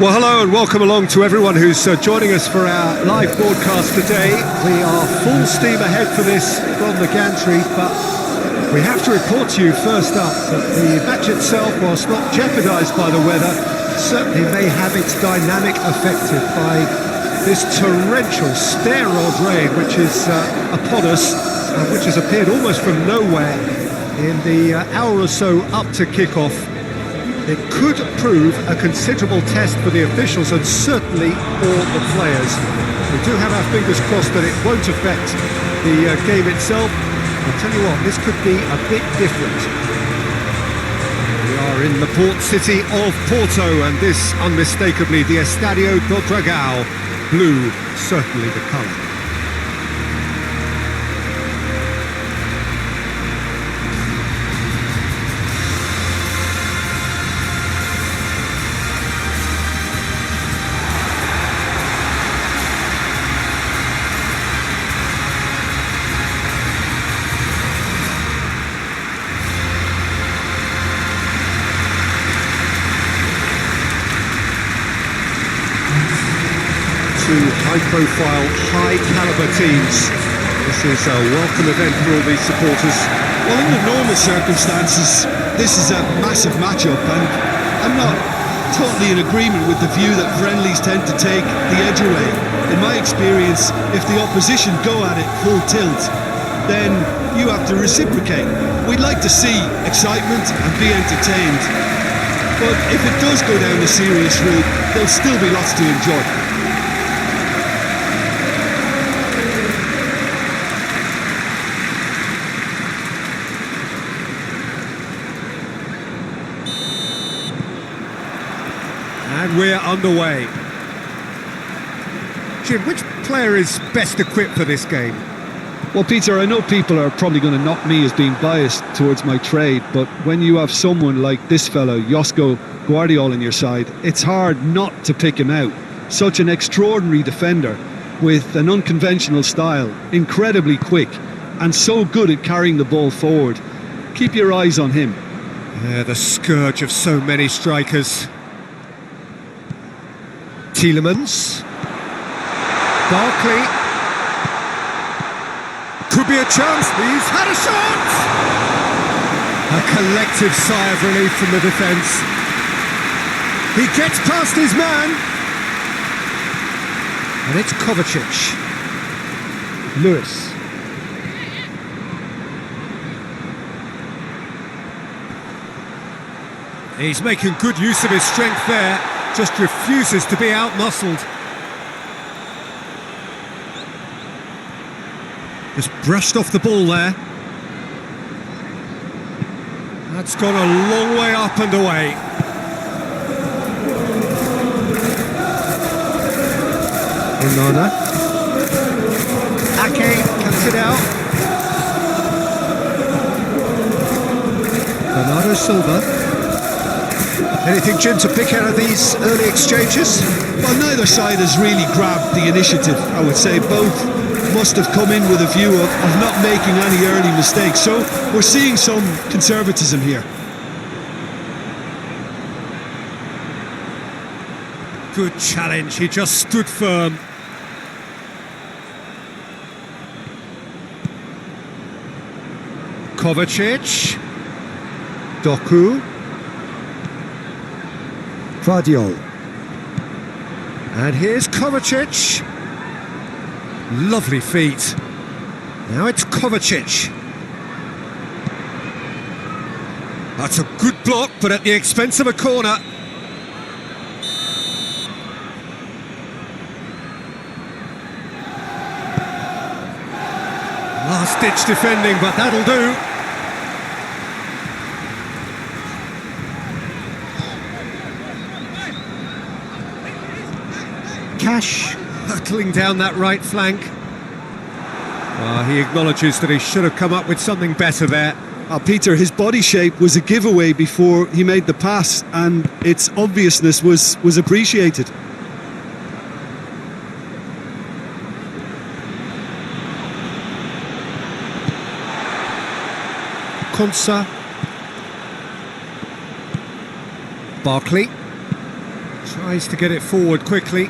Well, hello and welcome along to everyone who's joining us for our live broadcast today. We are full steam ahead for this from the gantry, but we have to report to you first up that the match itself, whilst not jeopardised by the weather, certainly may have its dynamic affected by this torrential stair-rod rain which is upon us, which has appeared almost from nowhere in the hour or so up to kick-off. It could prove a considerable test for the officials and certainly all the players. We do have our fingers crossed that it won't affect the game itself. I'll tell you what, this could be a bit different. We are in the port city of Porto, and this unmistakably the Estadio do Dragão. Blue, certainly the colour. Two high-profile, high-caliber teams. This is a welcome event for all these supporters. Well, in the normal circumstances, this is a massive match-up, and I'm not totally in agreement with the view that friendlies tend to take the edge away. In my experience, if the opposition go at it full tilt, then you have to reciprocate. We'd like to see excitement and be entertained, but if it does go down the serious route, there'll still be lots to enjoy. And we're underway. Jim, which player is best equipped for this game? Well, Peter, I know people are probably going to knock me as being biased towards my trade, but when you have someone like this fellow, Josko Guardiola, on your side, it's hard not to pick him out. Such an extraordinary defender with an unconventional style, incredibly quick, and so good at carrying the ball forward. Keep your eyes on him. Yeah, the scourge of so many strikers. Tielemans. Barkley. Could be a chance. He's had a shot! A collective sigh of relief from the defence. He gets past his man. And it's Kovacic. Lewis. He's making good use of his strength there. Just refuses to be out-muscled. Just brushed off the ball there. That's gone a long way up and away. Onana. Ake cuts it out. Bernardo Silva. Anything, Jim, to pick out of these early exchanges? Well, neither side has really grabbed the initiative, I would say. Both must have come in with a view of not making any early mistakes, so we're seeing some conservatism here. Good challenge, he just stood firm. Kovacic. Doku. Vardiol. And here's Kovacic. Lovely feet. Now it's Kovacic. That's a good block, but at the expense of a corner. Last-ditch defending, but that'll do. Cash hurtling down that right flank. He acknowledges that he should have come up with something better there. Peter, his body shape was a giveaway before he made the pass, and its obviousness was appreciated. Konsa. Barkley. Tries to get it forward quickly.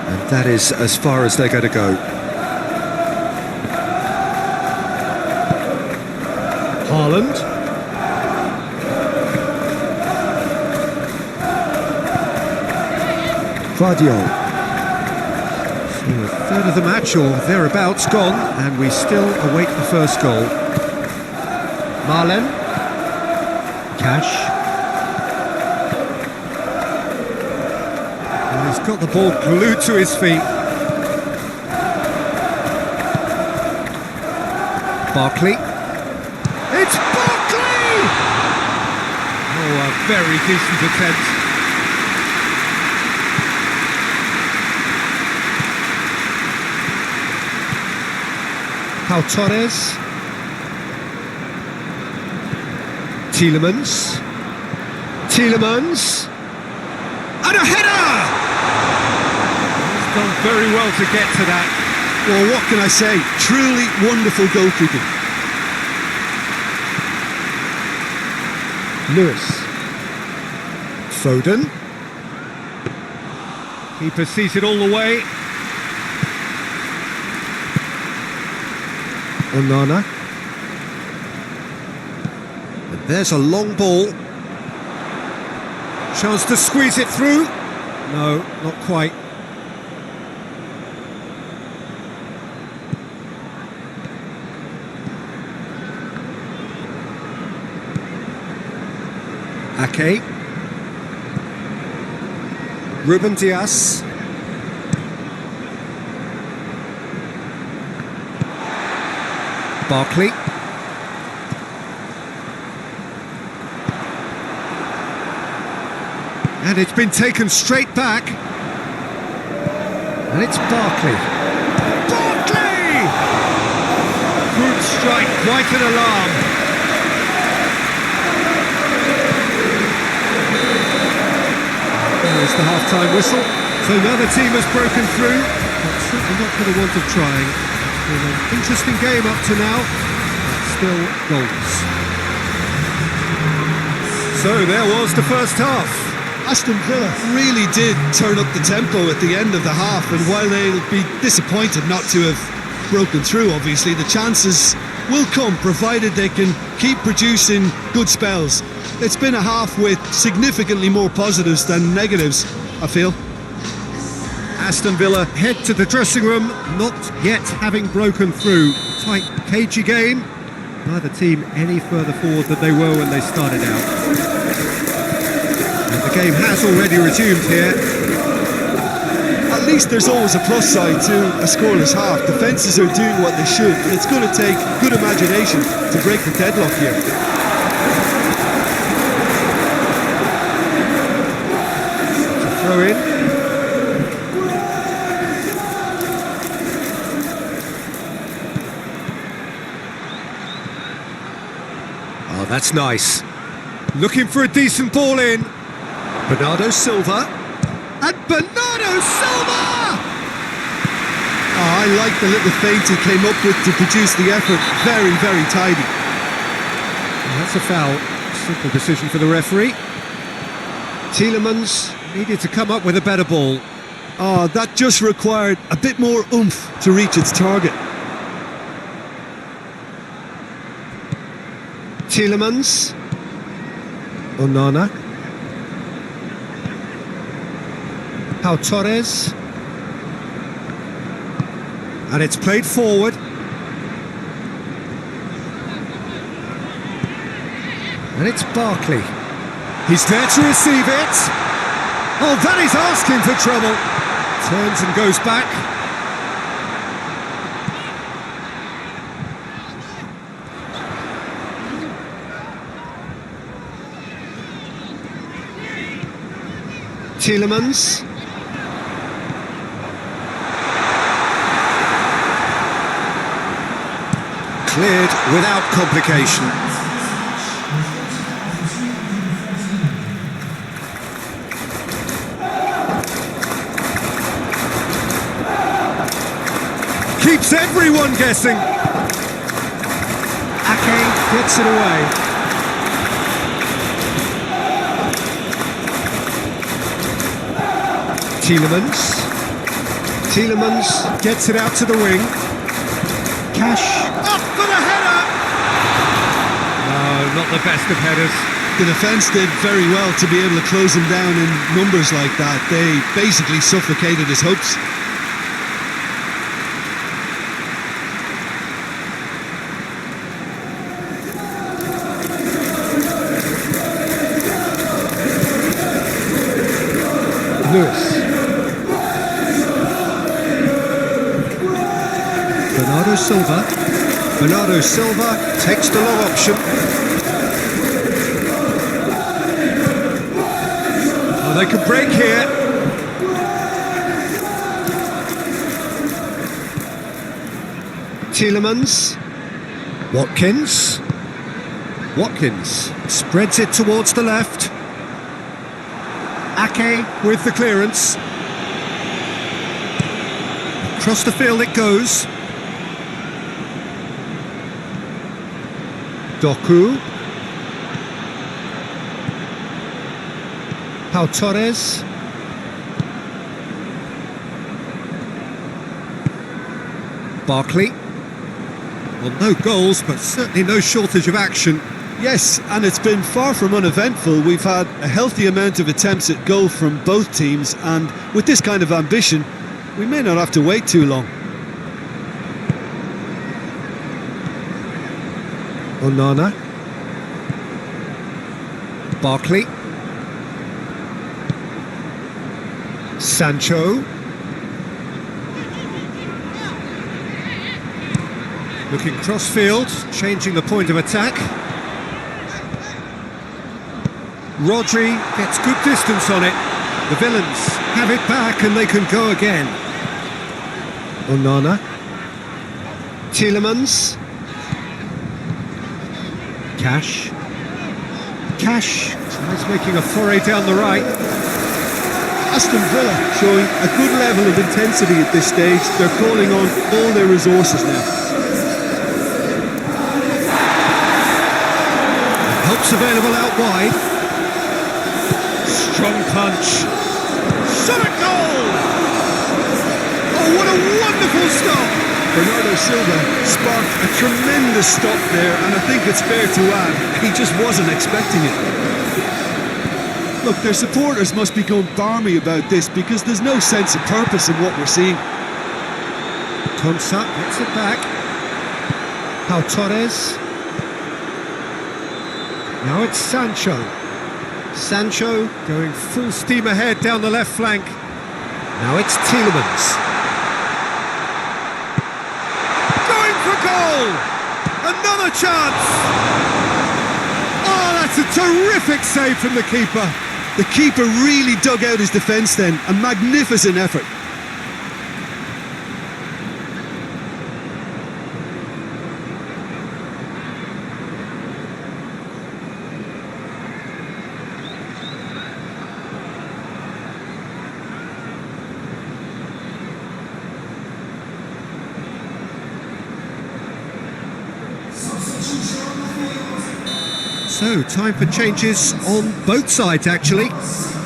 And that is as far as they're going to go. Haaland. Guardiola. So a third of the match or thereabouts gone, and we still await the first goal. Marlen. Cash. And he's got the ball glued to his feet. Barkley. It's Barkley! Oh, a very decent attempt. Pau Torres. Tielemans. And a header! He's done very well to get to that. Well, what can I say? Truly wonderful goalkeeping. Lewis. Foden. Keeper sees it all the way. Onana. And there's a long ball. Chance to squeeze it through. No, not quite. Ake. Ruben Dias. Barkley. And it's been taken straight back. And it's Barkley. Barkley! Good strike, quite an alarm. There's the half-time whistle. So now the team has broken through, but certainly not for the want of trying. Been an interesting game up to now, but still goals. So there was the first half. Aston Villa really did turn up the tempo at the end of the half, and while they'll be disappointed not to have broken through, obviously, the chances will come provided they can keep producing good spells. It's been a half with significantly more positives than negatives, I feel. Aston Villa head to the dressing room, not yet having broken through. Tight, cagey game. Neither team any further forward than they were when they started out. And the game has already resumed here. At least there's always a plus side to a scoreless half. Defences are doing what they should, but it's going to take good imagination to break the deadlock here. Throw in. Oh, that's nice. Looking for a decent ball in. Bernardo Silva. And Bernardo Silva! Oh, I like the little feint he came up with to produce the effort. Very, very tidy. Well, that's a foul. Simple decision for the referee. Tielemans needed to come up with a better ball. Oh, that just required a bit more oomph to reach its target. Tielemans. Onana. Pau Torres. And it's played forward. And it's Barkley. He's there to receive it. Oh, that is asking for trouble. Turns and goes back. Tielemans. Cleared without complication. Keeps everyone guessing. Ake gets it away. Tielemans. Tielemans gets it out to the wing. Cash. Up for the header! No, not the best of headers. The defence did very well to be able to close him down in numbers like that. They basically suffocated his hopes. Lewis. Bernardo Silva. Bernardo Silva takes the long option. Oh, they could break here. Tielemans. Watkins. Watkins spreads it towards the left. Ake with the clearance. Across the field it goes. Doku. Pau Torres. Barkley. Well, no goals, but certainly no shortage of action. Yes, and it's been far from uneventful. We've had a healthy amount of attempts at goal from both teams, and with this kind of ambition, we may not have to wait too long. Onana. Barkley. Sancho. Looking cross-field, changing the point of attack. Rodri gets good distance on it. The Villains have it back and they can go again. Onana. Tielemans. Cash. Cash is making a foray down the right. Aston Villa showing a good level of intensity at this stage. They're calling on all their resources now. Helps available out wide. Strong punch. Shot at goal! Oh, what a wonderful stop! Bernardo Silva sparked a tremendous stop there, and I think it's fair to add, he just wasn't expecting it. Look, their supporters must be going barmy about this because there's no sense of purpose in what we're seeing. Konsa gets it back. Pau Torres. Now it's Sancho. Sancho going full steam ahead down the left flank. Now it's Tielemans. Going for goal! Another chance! Oh, that's a terrific save from the keeper. The keeper really dug out his defence then. A magnificent effort. So, time for changes on both sides, actually.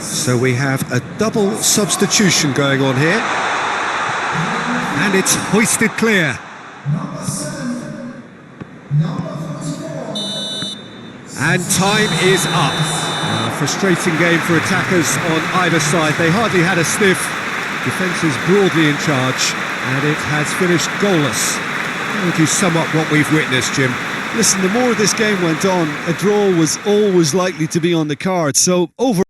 So we have a double substitution going on here. And it's hoisted clear. And time is up. A frustrating game for attackers on either side. They hardly had a sniff. Defence is broadly in charge. And it has finished goalless. How would you sum up what we've witnessed, Jim? Listen, the more this game went on, a draw was always likely to be on the card. So, over